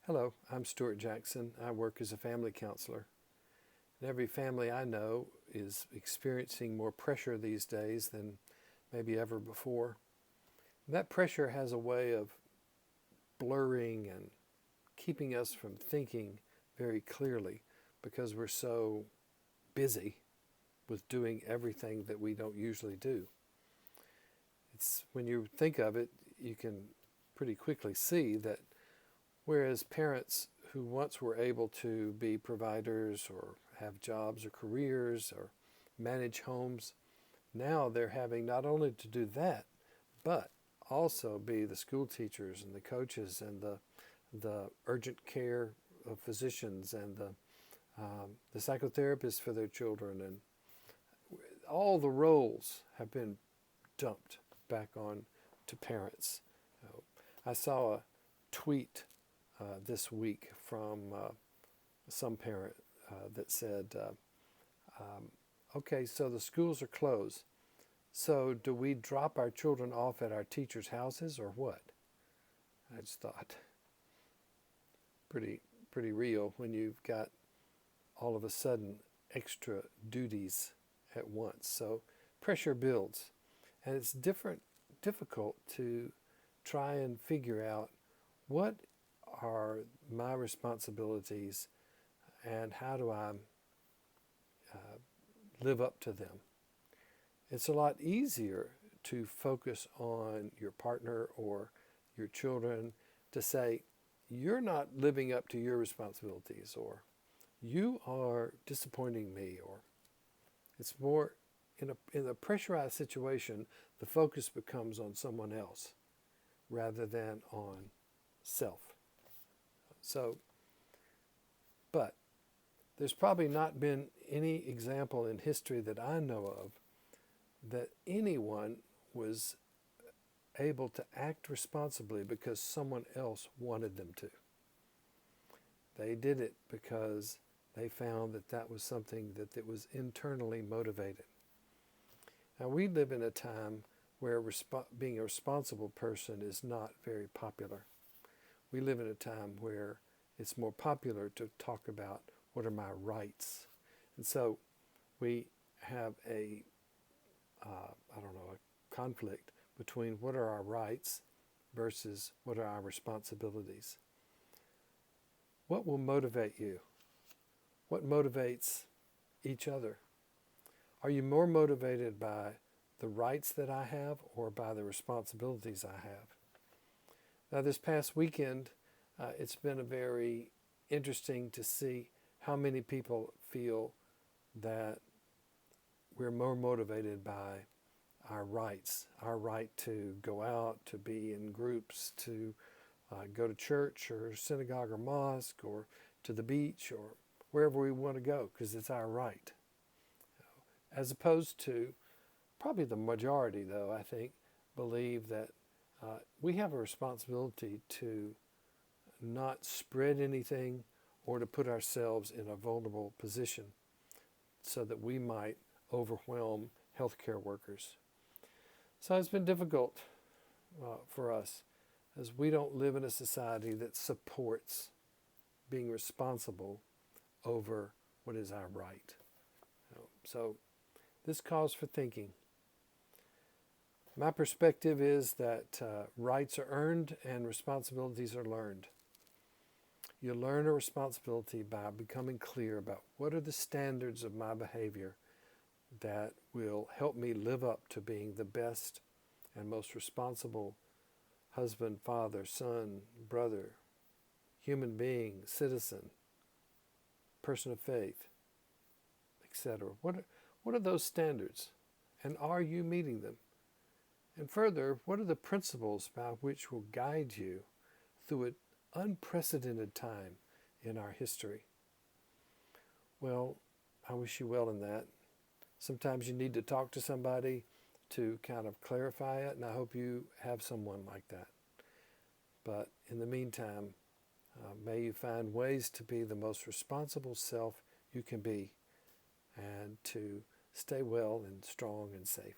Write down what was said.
Hello, I'm Stewart Jackson. I work as a family counselor. And every family I know is experiencing more pressure these days than maybe ever before. And that pressure has a way of blurring and keeping us from thinking very clearly because we're so busy with doing everything that we don't usually do. It's when you think of it, you can pretty quickly see that whereas parents who once were able to be providers or have jobs or careers or manage homes, now they're having not only to do that, but also be the school teachers and the coaches and the urgent care physicians and the psychotherapists for their children. And all the roles have been dumped back on to parents. I saw a tweet this week from some parent that said, okay, so the schools are closed. So do we drop our children off at our teachers' houses or what? I just thought, pretty real when you've got all of a sudden extra duties at once. So pressure builds, and it's difficult to try and figure out what are my responsibilities and how do I live up to them. It's a lot easier to focus on your partner or your children to say, you're not living up to your responsibilities, or you are disappointing me, or it's more in a pressurized situation, the focus becomes on someone else rather than on self. So, but there's probably not been any example in history that I know of that anyone was able to act responsibly because someone else wanted them to. They did it because they found that that was something that was internally motivated. Now, we live in a time where being a responsible person is not very popular. We live in a time where it's more popular to talk about what are my rights. And so we have a conflict between what are our rights versus what are our responsibilities. What will motivate you? What motivates each other? Are you more motivated by the rights that I have or by the responsibilities I have? Now, this past weekend, it's been a very interesting to see how many people feel that we're more motivated by our rights, our right to go out, to be in groups, to go to church or synagogue or mosque or to the beach or wherever we want to go because it's our right. As opposed to, probably the majority though, I think, believe that we have a responsibility to not spread anything or to put ourselves in a vulnerable position so that we might overwhelm healthcare workers. So it's been difficult for us as we don't live in a society that supports being responsible over what is our right. So this calls for thinking. My perspective is that rights are earned and responsibilities are learned. You learn a responsibility by becoming clear about what are the standards of my behavior that will help me live up to being the best and most responsible husband, father, son, brother, human being, citizen, person of faith, etc. What are those standards? And are you meeting them? And further, what are the principles by which will guide you through an unprecedented time in our history? Well, I wish you well in that. Sometimes you need to talk to somebody to kind of clarify it, and I hope you have someone like that. But in the meantime, may you find ways to be the most responsible self you can be and to stay well and strong and safe.